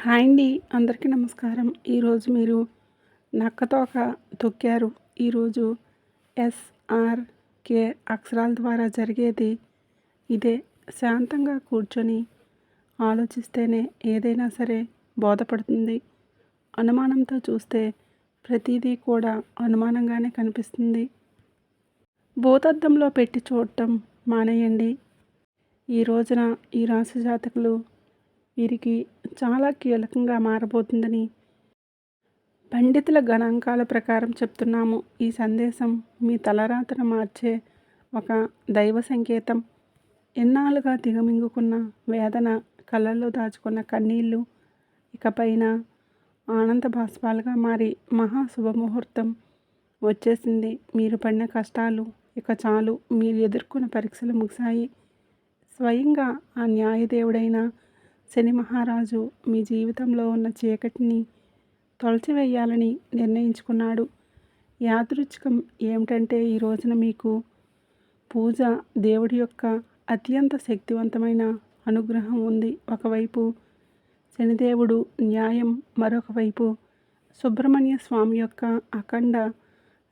Hi అండి. అందరికీ నమస్కారం. ఈరోజు మీరు నక్కతోక తొక్కారు. ఈరోజు ఎస్ఆర్కే అక్షరాల ద్వారా జరిగేది ఇదే. శాంతంగా కూర్చొని ఆలోచిస్తేనే ఏదైనా సరే బోధపడుతుంది. అనుమానంతో చూస్తే ప్రతిదీ కూడా అనుమానంగానే కనిపిస్తుంది. భూతద్దంలో పెట్టి చూడటం మానేయండి. ఈ రోజున ఈ రాశి జాతకులు వీరికి చాలా కీలకంగా మారబోతుందని పండితుల గణాంకాల ప్రకారం చెప్తున్నాము. ఈ సందేశం మీ తలరాతను మార్చే ఒక దైవ సంకేతం. ఎన్నాళ్ళుగా దిగమింగుకున్న వేదన, కళ్ళల్లో దాచుకున్న కన్నీళ్ళు ఇకపైన ఆనంద బాష్పాలుగా మారి మహా శుభముహూర్తం వచ్చేసింది. మీరు పడిన కష్టాలు ఇక చాలు. మీరు ఎదుర్కొన్న పరీక్షలు ముగిశాయి. స్వయంగా ఆ న్యాయదేవుడైన శని మహారాజు మీ జీవితంలో ఉన్న చీకటిని తొలచివేయాలని నిర్ణయించుకున్నాడు. యాదృచ్ఛికం ఏమిటంటే ఈ రోజున మీకు పూజ, దేవుడి యొక్క అత్యంత శక్తివంతమైన అనుగ్రహం ఉంది. ఒకవైపు శనిదేవుడు న్యాయం, మరొక వైపు సుబ్రహ్మణ్య స్వామి యొక్క అఖండ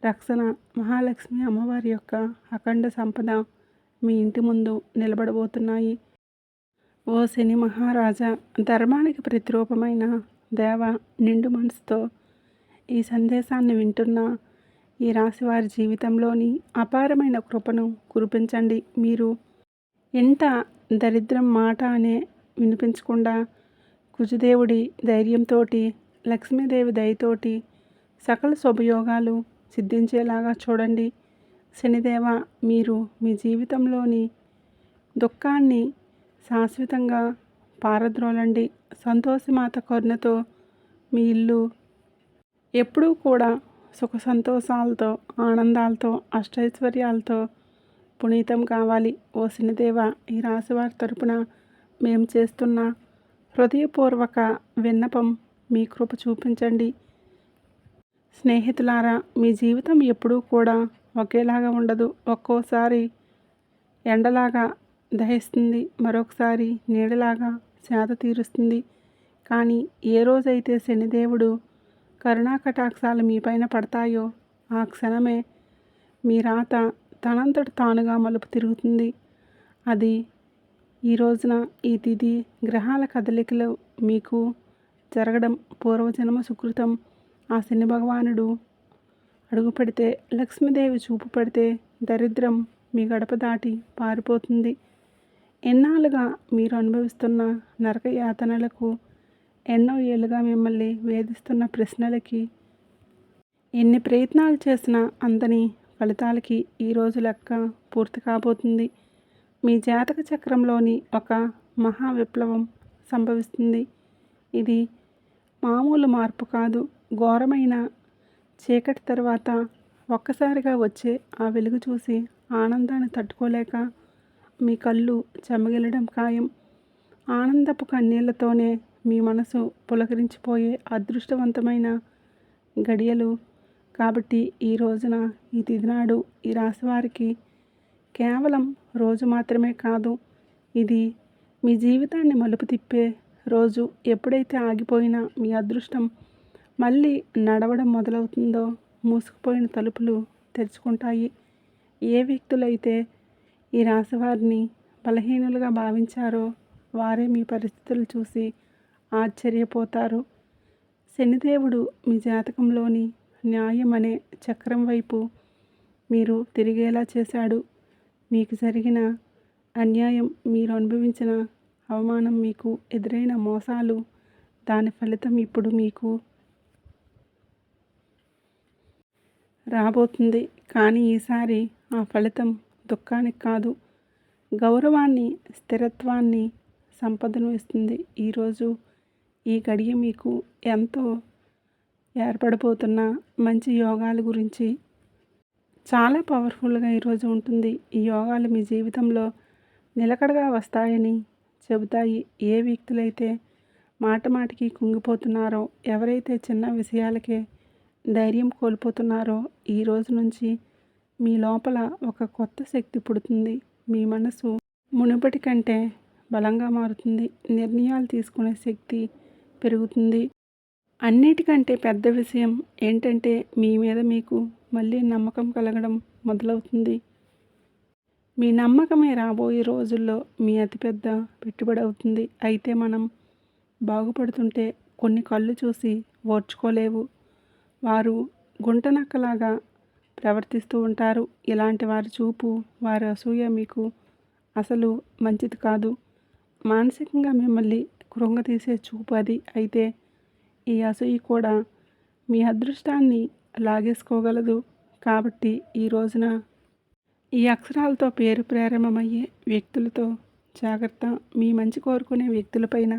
రక్షణ, మహాలక్ష్మి అమ్మవారి యొక్క అఖండ సంపద మీ ఇంటి ముందు నిలబడబోతున్నాయి. ఓ శని మహారాజా, ధర్మానికి ప్రతిరూపమైన దేవ, నిండు మనసుతో ఈ సందేశాన్ని వింటున్న ఈ రాశివారి జీవితంలోని అపారమైన కృపను కురిపించండి. మీరు ఇంట దరిద్రం మాట అనే వినిపించకుండా కుజదేవుడి ధైర్యంతో, లక్ష్మీదేవి దయతోటి సకల శుభయోగాలు సిద్ధించేలాగా చూడండి. శనిదేవ, మీరు మీ జీవితంలోని దుఃఖాన్ని శాశ్వతంగా పారద్రోలండి. సంతోషమాత కరుణతో మీ ఇల్లు ఎప్పుడూ కూడా సుఖ సంతోషాలతో, ఆనందాలతో, అష్టైశ్వర్యాలతో పునీతం కావాలి. ఓ శనిదేవ, ఈ రాశివారి తరపున మేము చేస్తున్న హృదయపూర్వక విన్నపం మీ కృప చూపించండి. స్నేహితులారా, మీ జీవితం ఎప్పుడూ కూడా ఒకేలాగా ఉండదు. ఒక్కోసారి ఎండలాగా దహిస్తుంది, మరొకసారి నీడలాగా సేద తీరుస్తుంది. కానీ ఏ రోజైతే శనిదేవుడు కరుణాకటాక్షాలు మీపైన పడతాయో ఆ క్షణమే మీ రాత తనంతట తానుగా మలుపు తిరుగుతుంది. అది ఈ రోజున ఈ తిథి గ్రహాల కదలికలు మీకు జరగడం పూర్వజన్మ సుకృతం. ఆ శని భగవానుడు అడుగు పెడితే, లక్ష్మీదేవి చూపు పెడితే దరిద్రం మీ గడప దాటి పారిపోతుంది. ఎన్నాళ్ళుగా మీరు అనుభవిస్తున్న నరక యాతనలకు, ఎన్నో ఏళ్ళుగా మిమ్మల్ని వేధిస్తున్న ప్రశ్నలకి, ఎన్ని ప్రయత్నాలు చేసినా అందని ఫలితాలకి ఈరోజు లెక్క పూర్తి కాబోతుంది. మీ జాతక చక్రంలోని ఒక మహా విప్లవం సంభవిస్తుంది. ఇది మామూలు మార్పు కాదు. ఘోరమైన చీకటి తర్వాత ఒక్కసారిగా వచ్చే ఆ వెలుగు చూసి ఆనందాన్ని తట్టుకోలేక మీ కళ్ళు చెమ్మగిల్లడం ఖాయం. ఆనందపు కన్నీళ్లతోనే మీ మనసు పులకరించిపోయే అదృష్టవంతమైన గడియలు. కాబట్టి ఈ రోజున, ఈ తిథి నాడు ఈ రాశివారికి కేవలం రోజు మాత్రమే కాదు, ఇది మీ జీవితాన్ని మలుపు తిప్పే రోజు. ఎప్పుడైతే ఆగిపోయిన మీ అదృష్టం మళ్ళీ నడవడం మొదలవుతుందో మూసుకుపోయిన తలుపులు తెరుచుకుంటాయి. ఏ వ్యక్తులైతే ఈ రాశివారిని బలహీనులుగా భావించారో వారే మీ పరిస్థితులు చూసి ఆశ్చర్యపోతారు. శనిదేవుడు మీ జాతకంలోని న్యాయం అనే చక్రం వైపు మీరు తిరిగేలా చేశాడు. మీకు జరిగిన అన్యాయం, మీరు అనుభవించిన అవమానం, మీకు ఎదురైన మోసాలు, దాని ఫలితం ఇప్పుడు మీకు రాబోతుంది. కానీ ఈసారి ఆ ఫలితం దుఃఖానికి కాదు, గౌరవాన్ని, స్థిరత్వాన్ని, సంపదను ఇస్తుంది. ఈరోజు ఈ గడియ మీకు ఎంతో ఏర్పడబోతున్న మంచి యోగాల గురించి చాలా పవర్ఫుల్గా ఈరోజు ఉంటుంది. ఈ యోగాలు మీ జీవితంలో నిలకడగా వస్తాయని చెబుతాయి. ఏ వ్యక్తులైతే మాటికి కుంగిపోతున్నారో, ఎవరైతే చిన్న విషయాలకే ధైర్యం కోల్పోతున్నారో, ఈ రోజు నుంచి మీ లోపల ఒక కొత్త శక్తి పుడుతుంది. మీ మనసు మునుపటి కంటే బలంగా మారుతుంది. నిర్ణయాలు తీసుకునే శక్తి పెరుగుతుంది. అన్నిటికంటే పెద్ద విషయం ఏంటంటే మీ మీద మీకు మళ్ళీ నమ్మకం కలగడం మొదలవుతుంది. మీ నమ్మకమే రాబోయే రోజుల్లో మీ అతిపెద్ద పెట్టుబడి అవుతుంది. అయితే మనం బాగుపడుతుంటే కొన్ని కళ్ళు చూసి ఓర్చుకోలేవు. వారు గుంటనక్కలాగా ప్రవర్తిస్తూ ఉంటారు. ఇలాంటి వారి చూపు, వారి అసూయ మీకు అసలు మంచిది కాదు. మానసికంగా మిమ్మల్ని కృంగతీసే చూపు అది. అయితే ఈ అసూయ కూడా మీ అదృష్టాన్ని లాగేసుకోగలదు. కాబట్టి ఈ రోజున ఈ అక్షరాలతో పేరు ప్రారంభమయ్యే వ్యక్తులతో జాగ్రత్త. మీ మంచి కోరుకునే వ్యక్తులపైన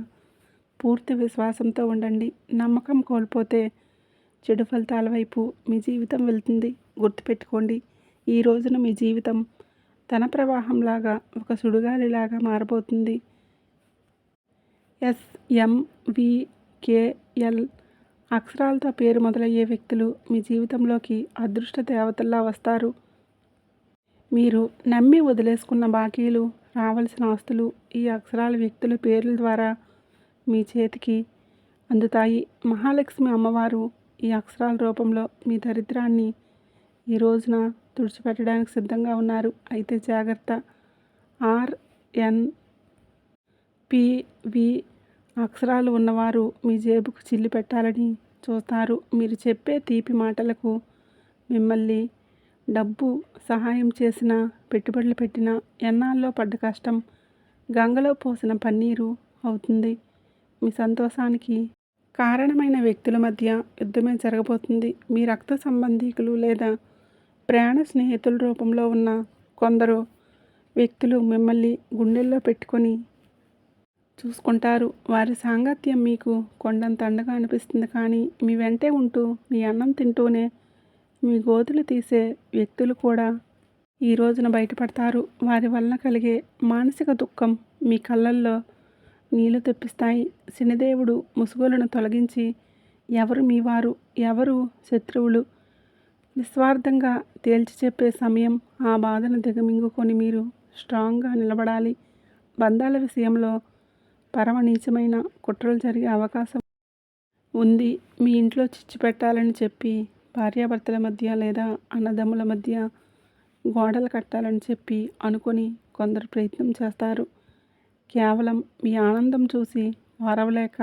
పూర్తి విశ్వాసంతో ఉండండి. నమ్మకం కోల్పోతే చెడు ఫలితాల వైపు మీ జీవితం వెళ్తుంది. గుర్తుపెట్టుకోండి, ఈ రోజున మీ జీవితం తన ప్రవాహంలాగా ఒక సుడిగాలిలాగా మారబోతుంది. SMVKL అక్షరాలతో పేరు మొదలయ్యే వ్యక్తులు మీ జీవితంలోకి అదృష్ట దేవతల్లా వస్తారు. మీరు నమ్మి వదిలేసుకున్న బాకీలు, రావాల్సిన ఆస్తులు ఈ అక్షరాల వ్యక్తుల పేర్ల ద్వారా మీ చేతికి అందుతాయి. మహాలక్ష్మి అమ్మవారు ఈ అక్షరాల రూపంలో మీ దరిద్రాన్ని ఈ రోజున తుడిచిపెట్టడానికి సిద్ధంగా ఉన్నారు. అయితే జాగ్రత్త. RNPV అక్షరాలు ఉన్నవారు మీ జేబుకు చిల్లు పెట్టాలని చూస్తారు. మీరు చెప్పే తీపి మాటలకు మిమ్మల్ని డబ్బు సహాయం చేసిన, పెట్టుబడులు పెట్టిన, ఎన్నాళ్ళలో పడ్డ కష్టం గంగలో పోసిన పన్నీరు అవుతుంది. మీ సంతోషానికి కారణమైన వ్యక్తుల మధ్య యుద్ధమే జరగబోతుంది. మీ రక్త సంబంధీకులు లేదా ప్రాణ స్నేహితుల రూపంలో ఉన్న కొందరు వ్యక్తులు మిమ్మల్ని గుండెల్లో పెట్టుకొని చూసుకుంటారు. వారి సాంగత్యం మీకు కొండంత అండగా అనిపిస్తుంది. కానీ మీ వెంటే ఉంటూ, మీ అన్నం తింటూనే మీ గోతులు తీసే వ్యక్తులు కూడా ఈ రోజున బయటపడతారు. వారి వలన కలిగే మానసిక దుఃఖం మీ కళ్ళల్లో నీళ్లు తెప్పిస్తాయి. శనిదేవుడు ముసుగులను తొలగించి ఎవరు మీ వారు, ఎవరు శత్రువులు నిస్వార్థంగా తేల్చి చెప్పే సమయం. ఆ బాధను దిగమింగుకొని మీరు స్ట్రాంగ్గా నిలబడాలి. బంధాల విషయంలో పరమ నీచమైన కుట్రలు జరిగే అవకాశం ఉంది. మీ ఇంట్లో చిచ్చు పెట్టాలని చెప్పి భార్యాభర్తల మధ్య లేదా అన్నదమ్ముల మధ్య గోడలు కట్టాలని చెప్పి అనుకొని కొందరు ప్రయత్నం చేస్తారు. కేవలం మీ ఆనందం చూసి వారవలేక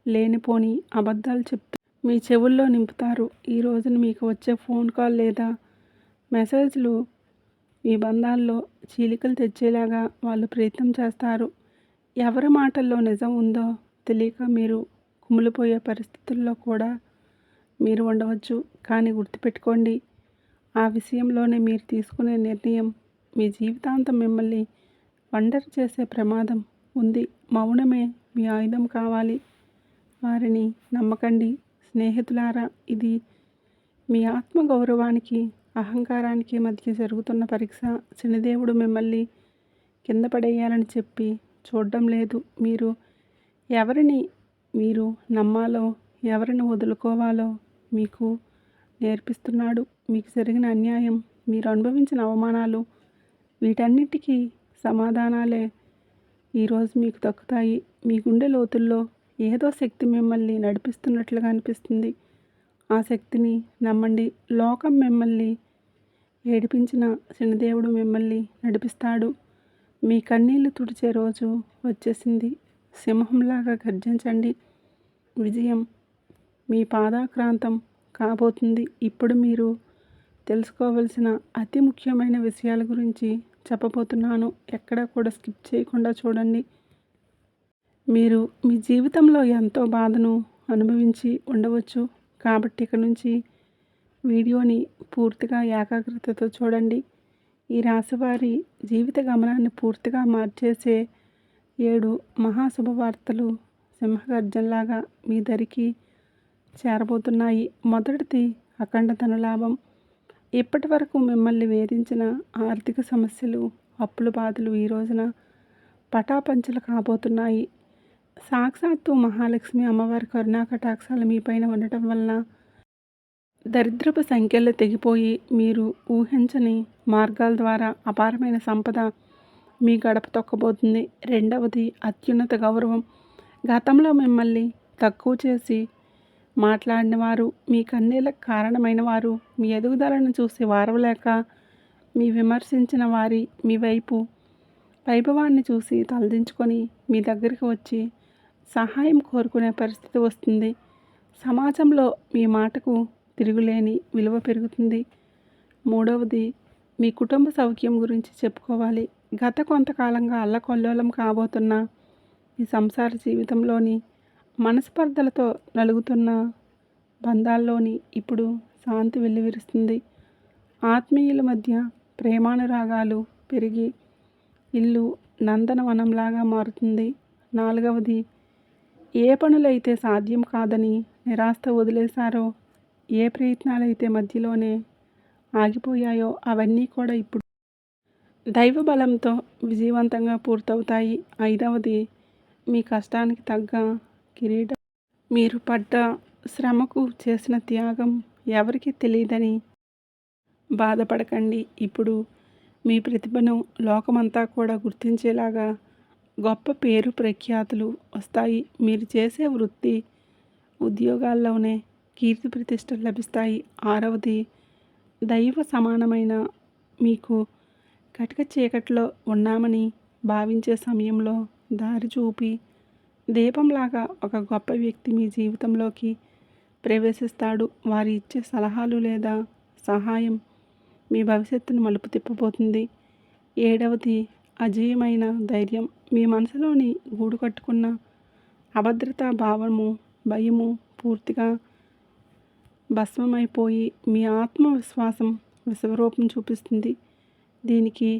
లేనిపోని అబద్ధాలు చెప్తూ మీ చెవుల్లో నింపుతారు. ఈ రోజున మీకు వచ్చే ఫోన్ కాల్ లేదా మెసేజ్లు మీ బంధాల్లో చీలికలు తెచ్చేలాగా వాళ్ళు ప్రయత్నం చేస్తారు. ఎవరి మాటల్లో నిజం ఉందో తెలియక మీరు కుమిలిపోయే పరిస్థితుల్లో కూడా మీరు ఉండవచ్చు. కానీ గుర్తుపెట్టుకోండి, ఆ విషయంలోనే మీరు తీసుకునే నిర్ణయం మీ జీవితాంతం మిమ్మల్ని ఒంటరి చేసే ప్రమాదం ఉంది. మౌనమే మీ ఆయుధం కావాలి. వారిని నమ్మకండి. స్నేహితులారా, ఇది మీ ఆత్మగౌరవానికి, అహంకారానికి మధ్య జరుగుతున్న పరీక్ష. శనిదేవుడు మిమ్మల్ని కింద పడేయాలని చెప్పి చూడడం లేదు. ఎవరిని మీరు నమ్మాలో, ఎవరిని వదులుకోవాలో మీకు నేర్పిస్తున్నాడు. మీకు జరిగిన అన్యాయం, మీరు అనుభవించిన అవమానాలు, వీటన్నిటికీ సమాధానాలే ఈరోజు మీకు దక్కుతాయి. మీ గుండె లోతుల్లో ఏదో శక్తి మిమ్మల్ని నడిపిస్తున్నట్లుగా అనిపిస్తుంది. ఆ శక్తిని నమ్మండి. లోకం మిమ్మల్ని ఏడిపించిన శనిదేవుడు మిమ్మల్ని నడిపిస్తాడు. మీ కన్నీళ్లు తుడిచే రోజు వచ్చేసింది. సింహంలాగా గర్జించండి. విజయం మీ పాదాక్రాంతం కాబోతుంది. ఇప్పుడు మీరు తెలుసుకోవలసిన అతి ముఖ్యమైన విషయాల గురించి చెప్పబోతున్నాను. ఎక్కడా కూడా స్కిప్ చేయకుండా చూడండి. మీరు మీ జీవితంలో ఎంతో బాధను అనుభవించి ఉండవచ్చు. కాబట్టి ఇక నుంచి వీడియోని పూర్తిగా ఏకాగ్రతతో చూడండి. ఈ రాశివారి జీవిత గమనాన్ని పూర్తిగా మార్చేసే 7 మహాశుభవార్తలు సింహగర్జనలాగా మీ దరికి చేరబోతున్నాయి. మొదటిది అఖండ ధనలాభం. ఇప్పటి వరకు మిమ్మల్ని వేధించిన ఆర్థిక సమస్యలు, అప్పుల బాధలు ఈ రోజున పటాపంచలు కాబోతున్నాయి. సాక్షాత్తు మహాలక్ష్మి అమ్మవారి కరుణా కటాక్షాలు మీపైన ఉండటం వలన దరిద్రపు సంఖ్యలు తెగిపోయి మీరు ఊహించని మార్గాల ద్వారా అపారమైన సంపద మీ గడప తొక్కబోతుంది. రెండవది అత్యున్నత గౌరవం. గతంలో మిమ్మల్ని తక్కువ చేసి మాట్లాడిన వారు, మీ కన్నీళ్ళకు కారణమైన వారు, మీ ఎదుగుదలను చూసి వారవలేక మీ విమర్శించిన వారి మీ వైభవాన్ని చూసి తలదించుకొని మీ దగ్గరికి వచ్చి సహాయం కోరుకునే పరిస్థితి వస్తుంది. సమాజంలో మీ మాటకు తిరుగులేని విలువ పెరుగుతుంది. మూడవది, మీ కుటుంబ సౌఖ్యం గురించి చెప్పుకోవాలి. గత కొంతకాలంగా అల్లకల్లోలం కాబోతున్న మీ సంసార జీవితంలోని మనస్పర్ధలతో నలుగుతున్న బంధాల్లోని ఇప్పుడు శాంతి వెల్లివిరుస్తుంది. ఆత్మీయుల మధ్య ప్రేమానురాగాలు పెరిగి ఇల్లు నందనవనంలాగా మారుతుంది. నాలుగవది, ఏ పనులైతే సాధ్యం కాదని నిరాశతో వదిలేశారో, ఏ ప్రయత్నాలైతే మధ్యలోనే ఆగిపోయాయో అవన్నీ కూడా ఇప్పుడు దైవ బలంతో విజయవంతంగా పూర్తవుతాయి. ఐదవది, మీ కష్టానికి తగ్గ కిరీటం. మీరు పడ్డ శ్రమకు చేసిన త్యాగం ఎవరికీ తెలియదని బాధపడకండి. ఇప్పుడు మీ ప్రతిభను లోకమంతా కూడా గుర్తించేలాగా గొప్ప పేరు ప్రఖ్యాతులు వస్తాయి. మీరు చేసే వృత్తి ఉద్యోగాల్లోనే కీర్తి ప్రతిష్టలు లభిస్తాయి. ఆరవది, దైవ సమానమైన మీకు కటిక చీకట్లో ఉన్నామని భావించే సమయంలో దారి చూపి దీపంలాగా ఒక గొప్ప వ్యక్తి మీ జీవితంలోకి ప్రవేశిస్తాడు. వారి ఇచ్చే సలహాలు లేదా సహాయం మీ భవిష్యత్తును మలుపు తిప్పబోతుంది. ఏడవది, అజేయమైన ధైర్యం. మీ మనసులోని గూడు కట్టుకున్న అభద్రతా భావము, భయము పూర్తిగా భస్మమైపోయి మీ ఆత్మవిశ్వాసం విశ్వరూపం చూపిస్తుంది. దీనికి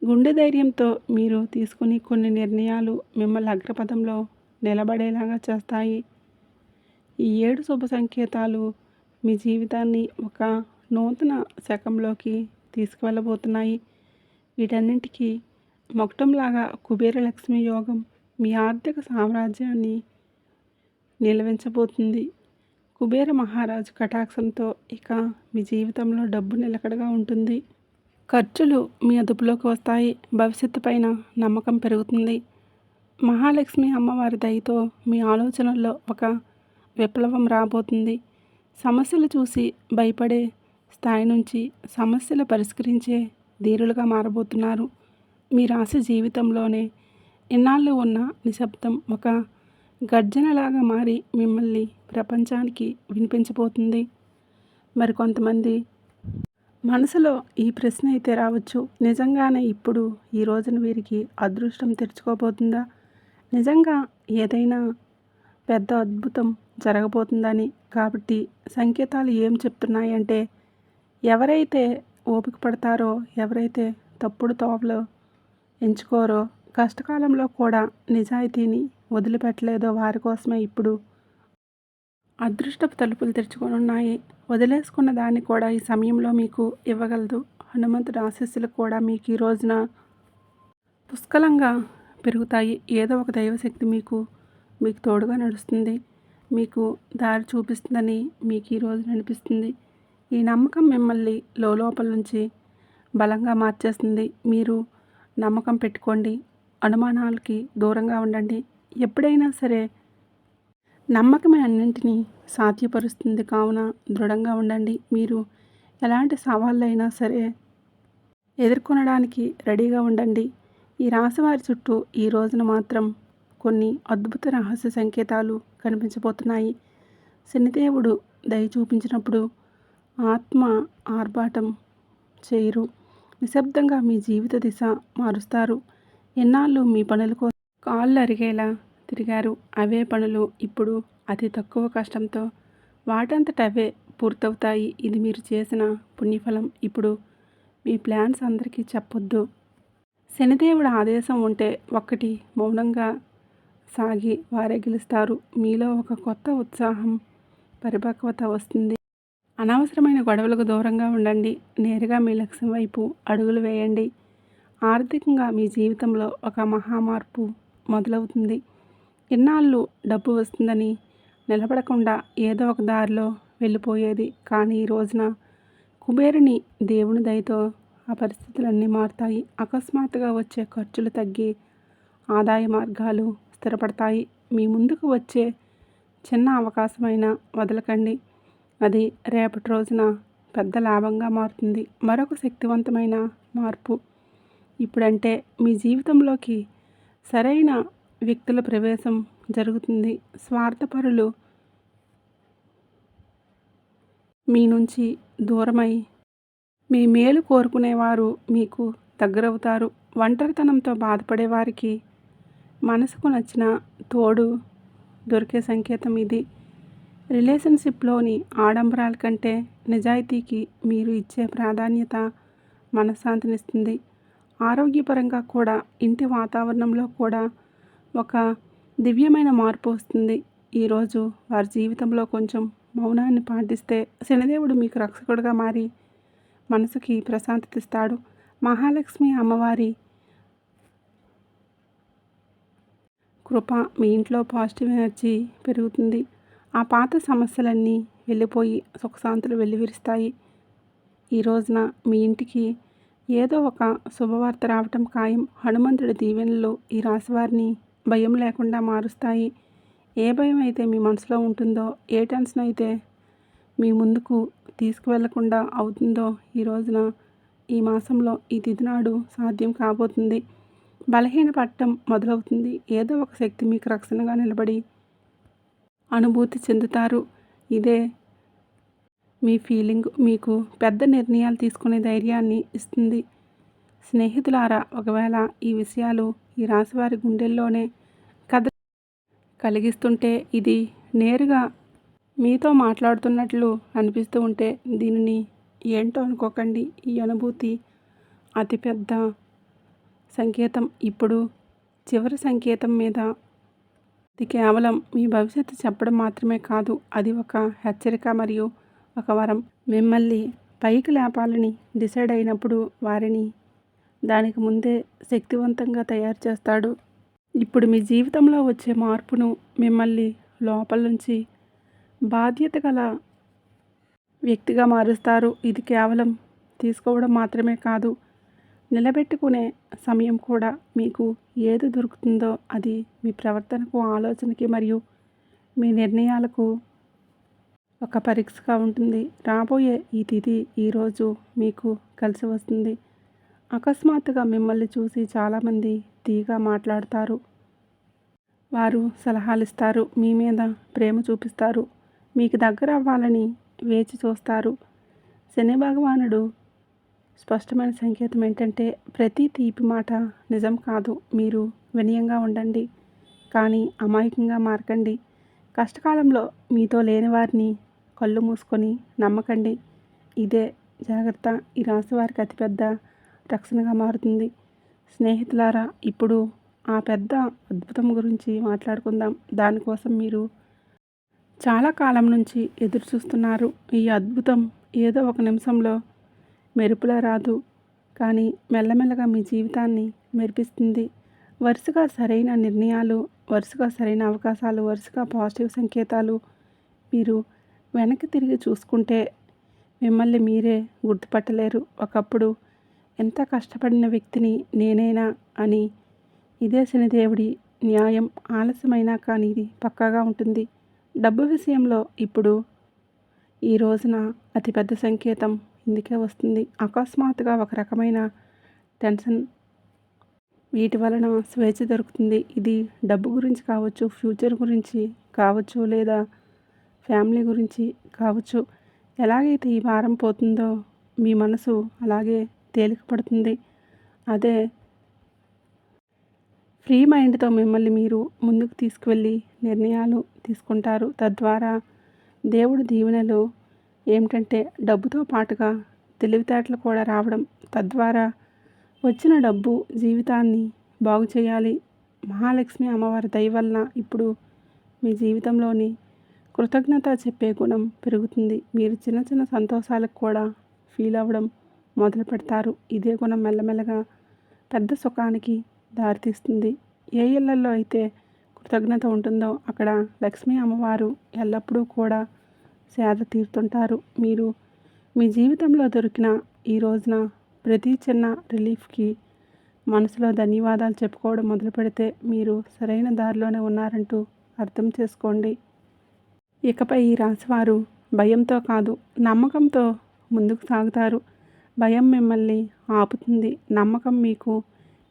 గుండె ధైర్యంతో మీరు తీసుకుని కొన్ని నిర్ణయాలు మిమ్మల్ని అగ్రపథంలో నిలబడేలాగా చేస్తాయి. ఈ 7 శుభ సంకేతాలు మీ జీవితాన్ని ఒక నూతన శకంలోకి తీసుకువెళ్ళబోతున్నాయి. వీటన్నింటికీ మొక్కటంలాగా కుబేర లక్ష్మి యోగం మీ ఆర్థిక సామ్రాజ్యాన్ని నిలవించబోతుంది. కుబేర మహారాజు కటాక్షంతో ఇక మీ జీవితంలో డబ్బు నిలకడగా ఉంటుంది. ఖర్చులు మీ అదుపులోకి వస్తాయి. భవిష్యత్తు పైన నమ్మకం పెరుగుతుంది. మహాలక్ష్మి అమ్మవారి దయతో మీ ఆలోచనల్లో ఒక విప్లవం రాబోతుంది. సమస్యలు చూసి భయపడే స్థాయి నుంచి సమస్యలు పరిష్కరించే ధీరులుగా మారబోతున్నారు. మీ రాశి జీవితంలోనే ఇన్నాళ్ళు ఉన్న నిశ్శబ్దం ఒక గర్జనలాగా మారి మిమ్మల్ని ప్రపంచానికి వినిపించబోతుంది. మరికొంతమంది మనసులో ఈ ప్రశ్న అయితే రావచ్చు, నిజంగానే ఇప్పుడు ఈ రోజున వీరికి అదృష్టం తెరుచుకోబోతుందా? నిజంగా ఏదైనా పెద్ద అద్భుతం జరగబోతుందని. కాబట్టి సంకేతాలు ఏం చెప్తున్నాయంటే, ఎవరైతే ఓపిక పడతారో, ఎవరైతే తప్పుడు తోవలో ఎంచుకోరో, కష్టకాలంలో కూడా నిజాయితీని వదిలిపెట్టలేదో వారి కోసమే ఇప్పుడు అదృష్టపు తలుపులు తెరుచుకొనున్నాయి. వదిలేసుకున్న దాన్ని కూడా ఈ సమయంలో మీకు ఇవ్వగలదు. హనుమంతుడి ఆశీస్సులు కూడా మీకు ఈ రోజున పుష్కలంగా పెరుగుతాయి. ఏదో ఒక దైవశక్తి మీకు తోడుగా నడుస్తుంది, మీకు దారి చూపిస్తుందని మీకు ఈ రోజున అనిపిస్తుంది. ఈ నమ్మకం మిమ్మల్ని లోపల నుంచి బలంగా మార్చేస్తుంది. మీరు నమ్మకం పెట్టుకోండి, అనుమానాలకి దూరంగా ఉండండి. ఎప్పుడైనా సరే నమ్మకమే అన్నింటినీ సాధ్యపరుస్తుంది. కావున దృఢంగా ఉండండి. మీరు ఎలాంటి సవాళ్ళైనా సరే ఎదుర్కొనడానికి రెడీగా ఉండండి. ఈ రాశివారి చుట్టూ ఈ రోజున మాత్రం కొన్ని అద్భుత రహస్య సంకేతాలు కనిపించబోతున్నాయి. శనిదేవుడు దయ చూపించినప్పుడు ఆత్మ ఆర్భాటం చేయరు. నిశ్శబ్దంగా మీ జీవిత దిశ మారుస్తారు. ఎన్నాళ్ళు మీ పనుల కోసం కాళ్ళు అరిగేలా తిరిగారు. అవే పనులు ఇప్పుడు అతి తక్కువ కష్టంతో వాటంతట అవే పూర్తవుతాయి. ఇది మీరు చేసిన పుణ్యఫలం. ఇప్పుడు మీ ప్లాన్స్ అందరికీ చెప్పొద్దు. శనిదేవుడు ఆదేశం ఉంటే ఒక్కటి మౌనంగా సాగి వారే గెలుస్తారు. మీలో ఒక కొత్త ఉత్సాహం, పరిపక్వత వస్తుంది. అనవసరమైన గొడవలకు దూరంగా ఉండండి. నేరుగా మీ లక్ష్యం వైపు అడుగులు వేయండి. ఆర్థికంగా మీ జీవితంలో ఒక మహామార్పు మొదలవుతుంది. ఇన్నాళ్ళు డబ్బు వస్తుందని నిలబడకుండా ఏదో ఒక దారిలో వెళ్ళిపోయేది. కానీ ఈ రోజున కుబేరుని దేవుని దయతో ఆ పరిస్థితులన్నీ మారుతాయి. అకస్మాత్తుగా వచ్చే ఖర్చులు తగ్గి ఆదాయ మార్గాలు స్థిరపడతాయి. మీ ముందుకు వచ్చే చిన్న అవకాశమైనా వదలకండి. అది రేపటి రోజున పెద్ద లాభంగా మారుతుంది. మరొక శక్తివంతమైన మార్పు ఇప్పుడంటే మీ జీవితంలోకి సరైన వ్యక్తుల ప్రవేశం జరుగుతుంది. స్వార్థపరులు మీ నుంచి దూరమై మీ మేలు కోరుకునేవారు మీకు దగ్గరవుతారు. ఒంటరితనంతో బాధపడే వారికి మనసుకు నచ్చిన తోడు దొరికే సంకేతం ఇది. రిలేషన్షిప్లోని ఆడంబరాల కంటే నిజాయితీకి మీరు ఇచ్చే ప్రాధాన్యత మనశ్శాంతినిస్తుంది. ఆరోగ్యపరంగా కూడా ఇంటి వాతావరణంలో కూడా ఒక దివ్యమైన మార్పు వస్తుంది. ఈరోజు వారి జీవితంలో కొంచెం మౌనాన్ని పాటిస్తే శనిదేవుడు మీకు రక్షకుడుగా మారి మనసుకి ప్రశాంతత ఇస్తాడు. మహాలక్ష్మి అమ్మవారి కృప మీ ఇంట్లో పాజిటివ్ ఎనర్జీ పెరుగుతుంది. ఆ పాత సమస్యలన్నీ వెళ్ళిపోయి సుఖశాంతులు వెల్లివిరుస్తాయి. ఈ రోజున మీ ఇంటికి ఏదో ఒక శుభవార్త రావటం ఖాయం. హనుమంతుడి దీవెనలు ఈ రాశివారిని భయం లేకుండా మారుస్తాయి. ఏ భయం అయితే మీ మనసులో ఉంటుందో, ఏ టెన్షన్ అయితే మీ ముందుకు తీసుకువెళ్లకుండా అవుతుందో ఈ రోజున ఈ మాసంలో ఈ తిథి నాడు సాధ్యం కాబోతుంది. బలహీనపడటం మొదలవుతుంది. ఏదో ఒక శక్తి మీకు రక్షణగా నిలబడి అనుభూతి చెందుతారు. ఇదే మీ ఫీలింగ్ మీకు పెద్ద నిర్ణయాలు తీసుకునే ధైర్యాన్ని ఇస్తుంది. స్నేహితులారా, ఒకవేళ ఈ విషయాలు ఈ రాశివారి గుండెల్లోనే కథ కలిగిస్తుంటే, ఇది నేరుగా మీతో మాట్లాడుతున్నట్లు అనిపిస్తూ ఉంటే దీనిని ఏంటో అనుకోకండి. ఈ అనుభూతి అతిపెద్ద సంకేతం. ఇప్పుడు చివరి సంకేతం మీద ఇది కేవలం మీ భవిష్యత్తు చెప్పడం మాత్రమే కాదు, అది ఒక హెచ్చరిక మరియు ఒక వరం. మిమ్మల్ని పైకి లేపాలని డిసైడ్ అయినప్పుడు వారిని దానికి ముందే శక్తివంతంగా తయారు చేస్తాడు. ఇప్పుడు మీ జీవితంలో వచ్చే మార్పును మిమ్మల్ని లోపల నుంచి బాధ్యత గల వ్యక్తిగా మారుస్తారు. ఇది కేవలం తీసుకోవడం మాత్రమే కాదు, నిలబెట్టుకునే సమయం కూడా. మీకు ఏది దొరుకుతుందో అది మీ ప్రవర్తనకు, ఆలోచనకి మరియు మీ నిర్ణయాలకు ఒక పరీక్షగా ఉంటుంది. రాబోయే ఈ తిథి ఈరోజు మీకు కలిసి వస్తుంది. అకస్మాత్తుగా మిమ్మల్ని చూసి చాలామంది తీగా మాట్లాడతారు. వారు సలహాలు ఇస్తారు, మీ మీద ప్రేమ చూపిస్తారు, మీకు దగ్గర అవ్వాలని వేచి చూస్తారు. శని భగవానుడు స్పష్టమైన సంకేతం ఏంటంటే, ప్రతి తీపి మాట నిజం కాదు. మీరు వినయంగా ఉండండి, కానీ అమాయకంగా మారకండి. కష్టకాలంలో మీతో లేని వారిని కళ్ళు మూసుకొని నమ్మకండి. ఇదే జాగ్రత్త ఈ రాశి వారికి అతిపెద్ద రక్షణగా మారుతుంది. స్నేహితులారా, ఇప్పుడు ఆ పెద్ద అద్భుతం గురించి మాట్లాడుకుందాం. దానికోసం మీరు చాలా కాలం నుంచి ఎదురు చూస్తున్నారు. ఈ అద్భుతం ఏదో ఒక నిమిషంలో మెరుపులా రాదు, కానీ మెల్లమెల్లగా మీ జీవితాన్ని మెరిపిస్తుంది. వరుసగా సరైన నిర్ణయాలు, వరుసగా సరైన అవకాశాలు, వరుసగా పాజిటివ్ సంకేతాలు. మీరు వెనక్కి తిరిగి చూసుకుంటే మిమ్మల్ని మీరే గుర్తుపట్టలేరు. ఒకప్పుడు ఎంత కష్టపడిన వ్యక్తిని నేనేనా అని. ఇదే శనిదేవుడి న్యాయం. ఆలస్యమైనా కానీ ఇది పక్కాగా ఉంటుంది. డబ్బు విషయంలో ఇప్పుడు ఈ రోజున అతిపెద్ద సంకేతం ఇందుకే వస్తుంది. అకస్మాత్తుగా ఒక రకమైన టెన్షన్, వీటి వలన స్వేచ్ఛ దొరుకుతుంది. ఇది డబ్బు గురించి కావచ్చు, ఫ్యూచర్ గురించి కావచ్చు, లేదా ఫ్యామిలీ గురించి కావచ్చు. ఎలాగైతే ఈ భారం పోతుందో మీ మనసు అలాగే తేలిక పడుతుంది. అదే ఫ్రీ మైండ్తో మిమ్మల్ని మీరు ముందుకు తీసుకువెళ్ళి నిర్ణయాలు తీసుకుంటారు. తద్వారా దేవుడి దీవెనలు ఏమిటంటే, డబ్బుతో పాటుగా తెలివితేటలు కూడా రావడం. తద్వారా వచ్చిన డబ్బు జీవితాన్ని బాగు చేయాలి. మహాలక్ష్మి అమ్మవారి దయ వలన ఇప్పుడు మీ జీవితంలోని కృతజ్ఞత చెప్పే గుణం పెరుగుతుంది. మీరు చిన్న చిన్న సంతోషాలకు కూడా ఫీల్ అవ్వడం మొదలు పెడతారు. ఇదే గుణం మెల్లమెల్లగా పెద్ద సుఖానికి దారితీస్తుంది. ఏ ఇళ్లలో అయితే కృతజ్ఞత ఉంటుందో అక్కడ లక్ష్మీ అమ్మవారు ఎల్లప్పుడూ కూడా సేద తీరుతుంటారు. మీరు మీ జీవితంలో దొరికిన ఈ రోజున ప్రతి చిన్న రిలీఫ్కి మనసులో ధన్యవాదాలు చెప్పుకోవడం మొదలు పెడితే మీరు సరైన దారిలోనే ఉన్నారంటూ అర్థం చేసుకోండి. ఇకపై ఈ రాశివారు భయంతో కాదు, నమ్మకంతో ముందుకు సాగుతారు. భయం మిమ్మల్ని ఆపుతుంది, నమ్మకం మీకు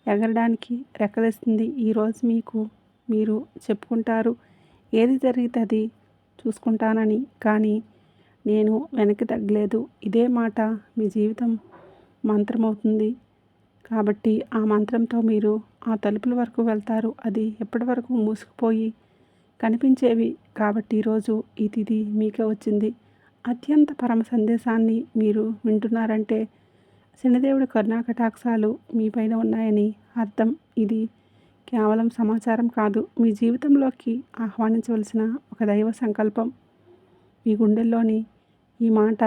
ఎగరడానికి రెక్కలిస్తుంది. ఈరోజు మీరు చెప్పుకుంటారు, ఏది జరిగితే అది చూసుకుంటానని, కానీ నేను వెనక్కి తగ్గలేదు. ఇదే మాట మీ జీవితం మంత్రమవుతుంది. కాబట్టి ఆ మంత్రంతో మీరు ఆ తలుపుల వరకు వెళ్తారు. అది ఎప్పటి వరకు మూసుకుపోయి కనిపించేవి. కాబట్టి ఈరోజు ఈ తిథి మీకే వచ్చింది. అత్యంత పరమ సందేశాన్ని మీరు వింటున్నారంటే శనిదేవుడి కరుణాకటాక్షాలు మీపైన ఉన్నాయని అర్థం. ఇది కేవలం సమాచారం కాదు, మీ జీవితంలోకి ఆహ్వానించవలసిన ఒక దైవ సంకల్పం. మీ గుండెల్లోని ఈ మాట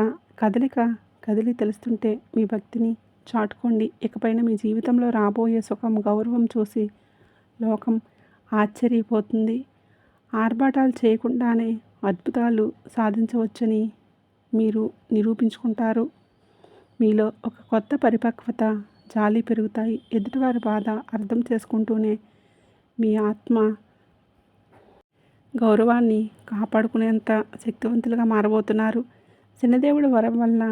కదిలి తెలుస్తుంటే మీ భక్తిని చాటుకోండి. ఇకపైన మీ జీవితంలో రాబోయే సుఖం, గౌరవం చూసి లోకం ఆశ్చర్యపోతుంది. ఆర్భాటాలు చేయకుండానే అద్భుతాలు సాధించవచ్చని మీరు నిరూపించుకుంటారు. మీలో ఒక కొత్త పరిపక్వత, జాలి పెరుగుతాయి. ఎదుటివారి బాధ అర్థం చేసుకుంటూనే మీ ఆత్మ గౌరవాన్ని కాపాడుకునేంత శక్తివంతులుగా మారబోతున్నారు. శనిదేవుడి వరం వల్ల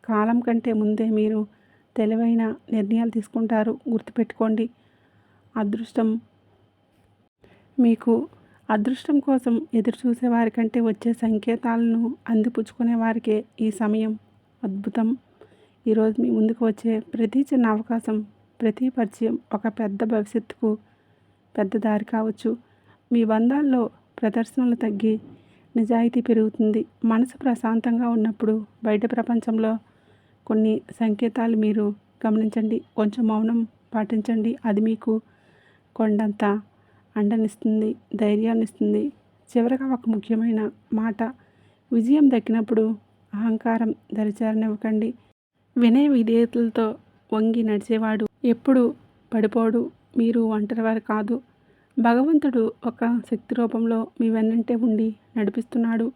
కాలం కంటే ముందే మీరు తెలివైన నిర్ణయాలు తీసుకుంటారు. గుర్తుపెట్టుకోండి, అదృష్టం కోసం ఎదురు చూసేవారి కంటే వచ్చే సంకేతాలను అందిపుచ్చుకునే వారికే ఈ సమయం అద్భుతం. ఈరోజు మీ ముందుకు వచ్చే ప్రతి చిన్న అవకాశం, ప్రతి పరిచయం ఒక పెద్ద భవిష్యత్తుకు పెద్ద దారి కావచ్చు. మీ బంధాల్లో ప్రదర్శనలు తగ్గి నిజాయితీ పెరుగుతుంది. మనసు ప్రశాంతంగా ఉన్నప్పుడు బయట ప్రపంచంలో కొన్ని సంకేతాలు మీరు గమనించండి. కొంచెం మౌనం పాటించండి. అది మీకు కొండంత అండనిస్తుంది, ధైర్యాన్ని ఇస్తుంది. చివరగా ఒక ముఖ్యమైన మాట, విజయం దక్కినప్పుడు అహంకారం దరిచేరనివ్వకండి. వినయ విధేయతలతో వంగి నడిచేవాడు ఎప్పుడు పడిపోడు. మీరు ఒంటరివారు కాదు. భగవంతుడు ఒక శక్తి రూపంలో మీ వెన్నంటే ఉండి నడిపిస్తున్నాడు.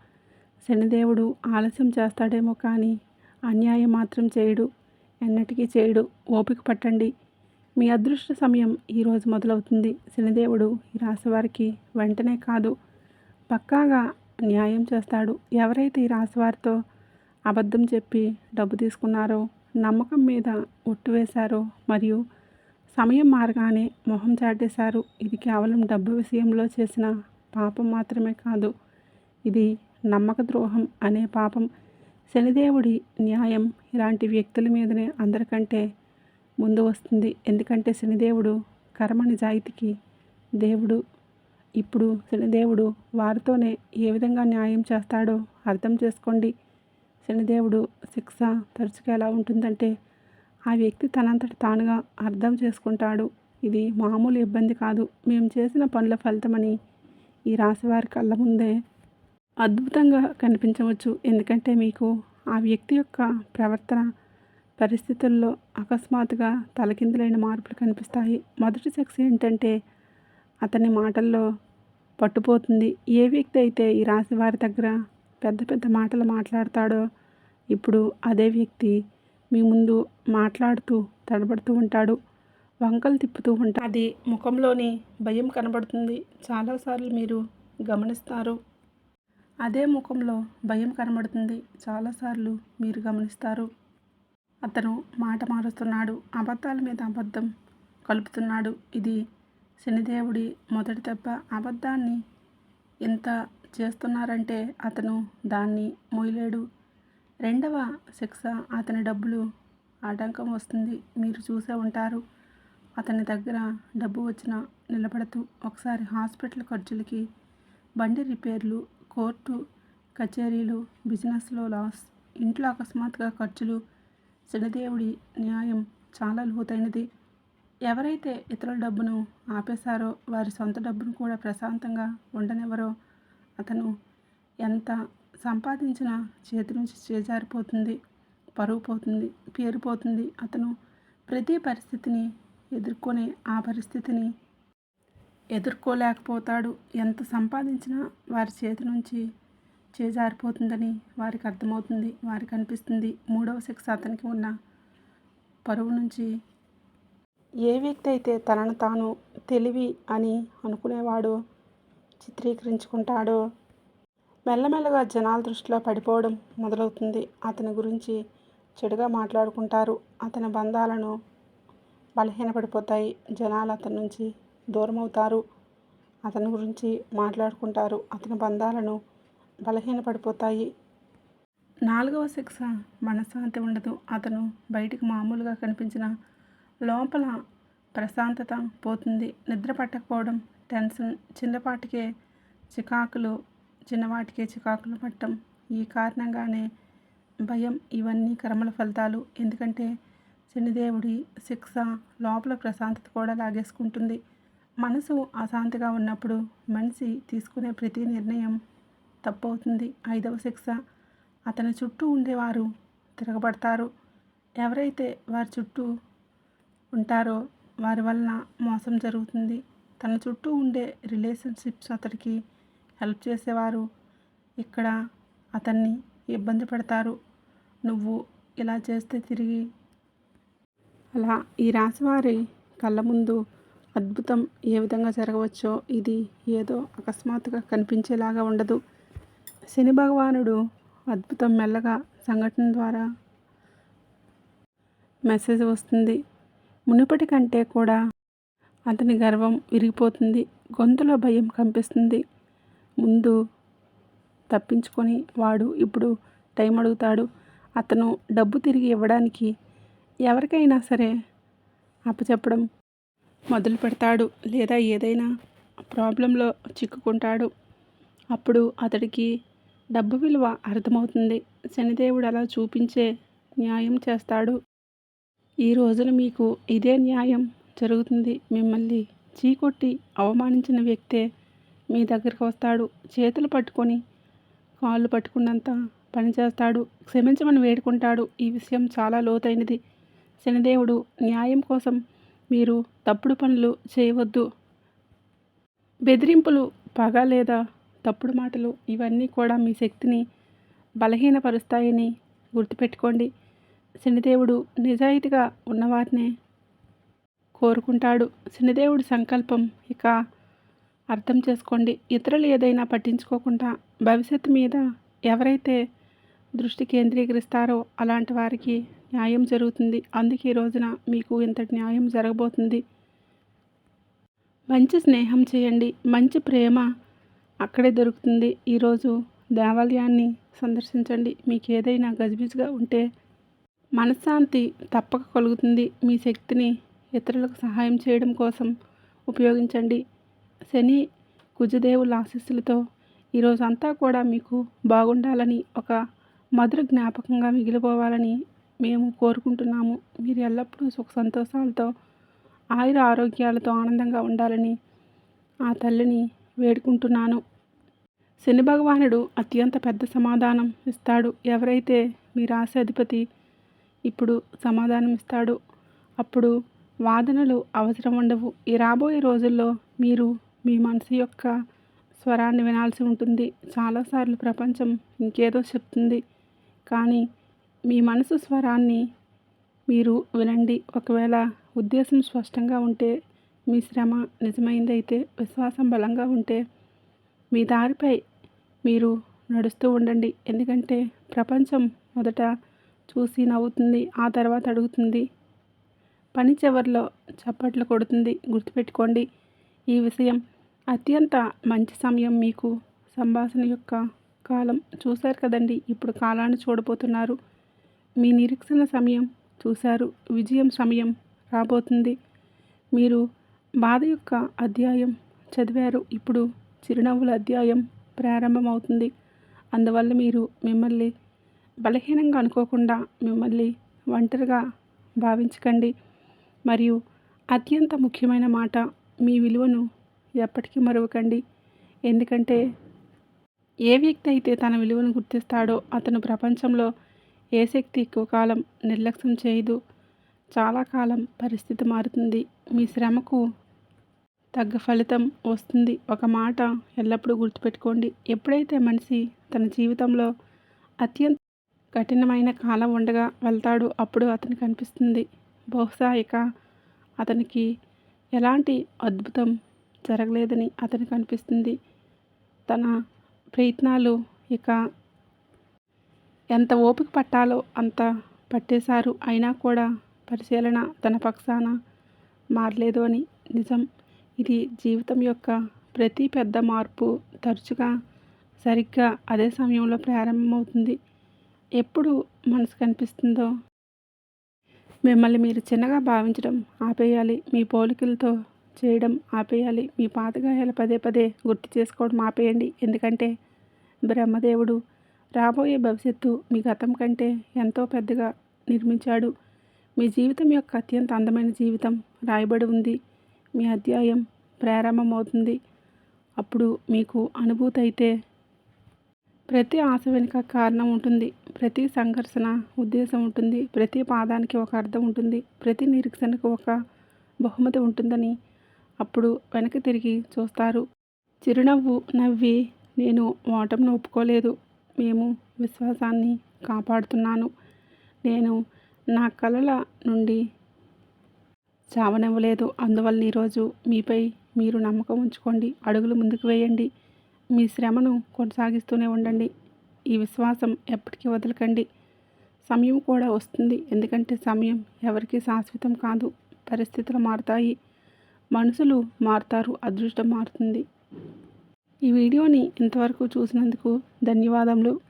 శనిదేవుడు ఆలస్యం చేస్తాడేమో కానీ అన్యాయం మాత్రం చేయడు, ఎన్నటికీ చేయడు. ఓపిక పట్టండి, మీ అదృష్ట సమయం ఈరోజు మొదలవుతుంది. శనిదేవుడు ఈ రాశి వారికి వెంటనే కాదు, పక్కాగా న్యాయం చేస్తాడు. ఎవరైతే ఈ రాశి వారితో అబద్ధం చెప్పి డబ్బు తీసుకున్నారో, నమ్మకం మీద ఒట్టు వేశారో, మరియు సమయం మారగానే మొహం చాటేశారు, ఇది కేవలం డబ్బు విషయంలో చేసిన పాపం మాత్రమే కాదు, ఇది నమ్మక ద్రోహం అనే పాపం. శనిదేవుడి న్యాయం ఇలాంటి వ్యక్తుల మీదనే అందరికంటే ముందు వస్తుంది. ఎందుకంటే శనిదేవుడు కర్మ నిజాయితీకి దేవుడు. ఇప్పుడు శనిదేవుడు వారితోనే ఏ విధంగా న్యాయం చేస్తాడో అర్థం చేసుకోండి. శనిదేవుడు శిక్ష తరచుగా ఎలా ఉంటుందంటే ఆ వ్యక్తి తనంతట తానుగా అర్థం చేసుకుంటాడు. ఇది మామూలు ఇబ్బంది కాదు, మేము చేసిన పనుల ఫలితమని ఈ రాశివారి కళ్ళ ముందే అద్భుతంగా కనిపించవచ్చు. ఎందుకంటే మీకు ఆ వ్యక్తి యొక్క ప్రవర్తన, పరిస్థితుల్లో అకస్మాత్తుగా తలకిందులైన మార్పులు కనిపిస్తాయి. మొదటి శిక్ష ఏంటంటే అతని మాటల్లో పట్టుపోతుంది. ఏ వ్యక్తి అయితే ఈ రాశి వారి దగ్గర పెద్ద పెద్ద మాటలు మాట్లాడతాడో ఇప్పుడు అదే వ్యక్తి మీ ముందు మాట్లాడుతూ తడబడుతూ ఉంటాడు, వంకలు తిప్పుతూ ఉంటాడు. అది ముఖంలోని భయం కనబడుతుంది. చాలాసార్లు మీరు గమనిస్తారు, అదే ముఖంలో భయం కనబడుతుంది. చాలాసార్లు మీరు గమనిస్తారు, అతను మాట మారుస్తున్నాడు, అబద్ధాల మీద అబద్ధం కలుపుతున్నాడు. ఇది శనిదేవుడి మొదటి దెబ్బ. అబద్ధాన్ని ఎంత చేస్తున్నారంటే అతను దాన్ని మోయలేడు. రెండవ శిక్ష, అతని డబ్బులు ఆటంకం వస్తుంది. మీరు చూసే ఉంటారు, అతని దగ్గర డబ్బు వచ్చినా నిలబడదు. ఒకసారి హాస్పిటల్ ఖర్చులకి, బండి రిపేర్లు, కోర్టు కచేరీలు, బిజినెస్లో లాస్, ఇంట్లో అకస్మాత్తుగా ఖర్చులు. శనిదేవుడి న్యాయం చాలా లోతైనది. ఎవరైతే ఇతరుల డబ్బును ఆపేశారో వారి సొంత డబ్బును కూడా ప్రశాంతంగా ఉండనివ్వరో. అతను ఎంత సంపాదించినా చేతి నుంచి చేజారిపోతుంది, పరువు పోతుంది, పేరు పోతుంది. అతను ప్రతి పరిస్థితిని ఎదుర్కొనే ఆ పరిస్థితిని ఎదుర్కోలేకపోతాడు. ఎంత సంపాదించినా వారి చేతి నుంచి చేజారిపోతుందని వారికి అర్థమవుతుంది, వారికి అనిపిస్తుంది. మూడవ శిక్ష, అతనికి ఉన్న పరువు నుంచి. ఏ వ్యక్తి అయితే తనను తాను తెలివి అని అనుకునేవాడో చిత్రీకరించుకుంటాడో మెల్లమెల్లగా జనాల దృష్టిలో పడిపోవడం మొదలవుతుంది. అతని గురించి చెడుగా మాట్లాడుకుంటారు. అతని బంధాలను బలహీనపడిపోతాయి. జనాలు అతని నుంచి దూరం అవుతారు. అతని గురించి మాట్లాడుకుంటారు. అతని బంధాలను బలహీనపడిపోతాయి. 4వ శిక్ష మనశ్శాంతి ఉండదు. అతను బయటికి మామూలుగా కనిపించిన లోపల ప్రశాంతత పోతుంది. నిద్ర పట్టకపోవడం, టెన్షన్, చిన్నవాటికే చికాకులు పట్టడం, ఈ కారణంగానే భయం, ఇవన్నీ కర్మల ఫలితాలు. ఎందుకంటే శనిదేవుడి శిక్ష లోపల ప్రశాంతత కూడా లాగేసుకుంటుంది. మనసు అశాంతిగా ఉన్నప్పుడు మనిషి తీసుకునే ప్రతి నిర్ణయం తప్పవుతుంది. 5వ శిక్ష అతని చుట్టూ ఉండేవారు తిరగబడతారు. ఎవరైతే వారి చుట్టూ ఉంటారో వారి వలన మోసం జరుగుతుంది. తన చుట్టూ ఉండే రిలేషన్షిప్స్ అతడికి హెల్ప్ చేసేవారు ఇక్కడ అతన్ని ఇబ్బంది పెడతారు. నువ్వు ఇలా చేస్తే తిరిగి అలా ఈ రాశివారి కళ్ళ ముందు అద్భుతం ఏ విధంగా జరగవచ్చో ఇది ఏదో అకస్మాత్తుగా కనిపించేలాగా ఉండదు. శని భగవానుడు అద్భుతం మెల్లగా సంఘటన ద్వారా మెసేజ్ వస్తుంది. మునుపటి కంటే కూడా అతని గర్వం విరిగిపోతుంది. గొంతులో భయం కంపిస్తుంది. ముందు తప్పించుకొని వాడు ఇప్పుడు టైం అడుగుతాడు. అతను డబ్బు తిరిగి ఇవ్వడానికి ఎవరికైనా సరే అప్పచెప్పడం మొదలు పెడతాడు. లేదా ఏదైనా ప్రాబ్లంలో చిక్కుకుంటాడు. అప్పుడు అతడికి డబ్బు విలువ అర్థమవుతుంది. శనిదేవుడు అలా చూపించే న్యాయం చేస్తాడు. ఈ రోజున మీకు ఇదే న్యాయం జరుగుతుంది. మిమ్మల్ని చీకొట్టి అవమానించిన వ్యక్తే మీ దగ్గరికి వస్తాడు. చేతులు పట్టుకొని కాళ్ళు పట్టుకున్నంత పని చేస్తాడు. క్షమించమని వేడుకుంటాడు. ఈ విషయం చాలా లోతైనది. శనిదేవుడు న్యాయం కోసం మీరు తప్పుడు పనులు చేయవద్దు. బెదిరింపులు, పగ లేదా తప్పుడు మాటలు ఇవన్నీ కూడా మీ శక్తిని బలహీనపరుస్తాయని గుర్తుపెట్టుకోండి. శనిదేవుడు నిజాయితీగా ఉన్నవారినే కోరుకుంటాడు. శనిదేవుడి సంకల్పం ఇక అర్థం చేసుకోండి. ఇతరులు ఏదైనా పట్టించుకోకుండా భవిష్యత్తు మీద ఎవరైతే దృష్టి కేంద్రీకరిస్తారో అలాంటి వారికి న్యాయం జరుగుతుంది. అందుకే ఈ రోజున మీకు ఇంతటి న్యాయం జరగబోతుంది. మంచి స్నేహం చేయండి. మంచి ప్రేమ అక్కడే దొరుకుతుంది. ఈరోజు దేవాలయాన్ని సందర్శించండి. మీకు ఏదైనా గజిబిజిగా ఉంటే మనశ్శాంతి తప్పక కలుగుతుంది. మీ శక్తిని ఇతరులకు సహాయం చేయడం కోసం ఉపయోగించండి. శని కుజదేవుల ఆశీస్సులతో ఈరోజు అంతా కూడా మీకు బాగుండాలని, ఒక మధుర జ్ఞాపకంగా మిగిలిపోవాలని మేము కోరుకుంటున్నాము. మీరు ఎల్లప్పుడూ సుఖ సంతోషాలతో, ఆయుర ఆరోగ్యాలతో ఆనందంగా ఉండాలని ఆ తల్లిని వేడుకుంటున్నాను. శని భగవానుడు అత్యంత పెద్ద సమాధానం ఇస్తాడు. ఎవరైతే మీ రాశి అధిపతి ఇప్పుడు సమాధానం ఇస్తాడు. అప్పుడు వాదనలు అవసరం ఉండవు. ఈ రాబోయే రోజుల్లో మీరు మీ మనసు యొక్క స్వరాన్ని వినాల్సి ఉంటుంది. చాలాసార్లు ప్రపంచం ఇంకేదో చెప్తుంది, కానీ మీ మనసు స్వరాన్ని మీరు వినండి. ఒకవేళ ఉద్దేశం స్పష్టంగా ఉంటే, మీ శ్రమ నిజమైందైతే, విశ్వాసం బలంగా ఉంటే మీ దారిపై మీరు నడుస్తూ ఉండండి. ఎందుకంటే ప్రపంచం మొదట చూసి నవ్వుతుంది, ఆ తర్వాత అడుగుతుంది, పని చివరిలో చప్పట్లు కొడుతుంది. గుర్తుపెట్టుకోండి ఈ విషయం. అత్యంత మంచి సమయం మీకు సంభాషణ యొక్క కాలం. చూశారు కదండి, ఇప్పుడు కాలాన్ని చూడబోతున్నారు. మీ నిరీక్షణ సమయం చూశారు. విజయం సమయం రాబోతుంది. మీరు బాధ యొక్క అధ్యాయం చదివారు. ఇప్పుడు చిరునవ్వుల అధ్యాయం ప్రారంభమవుతుంది. అందువల్ల మీరు మిమ్మల్ని బలహీనంగా అనుకోకుండా, మిమ్మల్ని ఒంటరిగా భావించకండి. మరియు అత్యంత ముఖ్యమైన మాట, మీ విలువను ఎప్పటికీ మరవకండి. ఎందుకంటే ఏ వ్యక్తి అయితే తన విలువను గుర్తిస్తాడో అతను ప్రపంచంలో ఏ శక్తి ఎక్కువ కాలం నిర్లక్ష్యం చేయదు. చాలా కాలం పరిస్థితి మారుతుంది. మీ శ్రమకు తగ్గ ఫలితం వస్తుంది. ఒక మాట ఎల్లప్పుడూ గుర్తుపెట్టుకోండి. ఎప్పుడైతే మనిషి తన జీవితంలో అత్యంత కఠినమైన కాలం ఉండగా వెళ్తాడో అప్పుడు అతనికి అనిపిస్తుంది, బహుశా ఇక అతనికి ఎలాంటి అద్భుతం జరగలేదని అతనికి అనిపిస్తుంది. తన ప్రయత్నాలు ఇక ఎంత ఓపిక పట్టాలో అంత పట్టేశారు. అయినా కూడా పరిశీలన తన పక్షాన మారలేదు అని నిజం. ఇది జీవితం యొక్క ప్రతి పెద్ద మార్పు తరచుగా సరిగ్గా అదే సమయంలో ప్రారంభమవుతుంది. ఎప్పుడు మనసు కనిపిస్తుందో మిమ్మల్ని మీరు చిన్నగా భావించడం ఆపేయాలి. మీ పోలికలతో చేయడం ఆపేయాలి. మీ పాత గాయాలు పదే పదే గుర్తు చేసుకోవడం ఆపేయండి. ఎందుకంటే బ్రహ్మదేవుడు రాబోయే భవిష్యత్తు మీ గతం కంటే ఎంతో పెద్దగా నిర్మించాడు. మీ జీవితం యొక్క అత్యంత అందమైన జీవితం రాయబడి ఉంది. మీ అధ్యాయం ప్రారంభమవుతుంది. అప్పుడు మీకు అనుభూతి అయితే ప్రతి ఆశ వెనుక కారణం ఉంటుంది. ప్రతి సంఘర్షణ ఉద్దేశం ఉంటుంది. ప్రతి పాదానికి ఒక అర్థం ఉంటుంది. ప్రతి నిరీక్షణకు ఒక బహుమతి ఉంటుందని అప్పుడు వెనక్కి తిరిగి చూస్తారు. చిరునవ్వు నవ్వి, నేను ఓటమిని ఒప్పుకోలేదు. మేము విశ్వాసాన్ని కాపాడుతున్నాను. నేను నా కలల నుండి చావనివ్వలేదు. అందువల్ల ఈరోజు మీపై మీరు నమ్మకం ఉంచుకోండి. అడుగులు ముందుకు వేయండి. మీ శ్రమను కొనసాగిస్తూనే ఉండండి. ఈ విశ్వాసం ఎప్పటికీ వదలకండి. సమయం కూడా వస్తుంది. ఎందుకంటే సమయం ఎవరికీ శాశ్వతం కాదు. పరిస్థితులు మారుతాయి, మనుషులు మారుతారు, అదృష్టం మారుతుంది. ఈ వీడియోని ఇంతవరకు చూసినందుకు ధన్యవాదములు.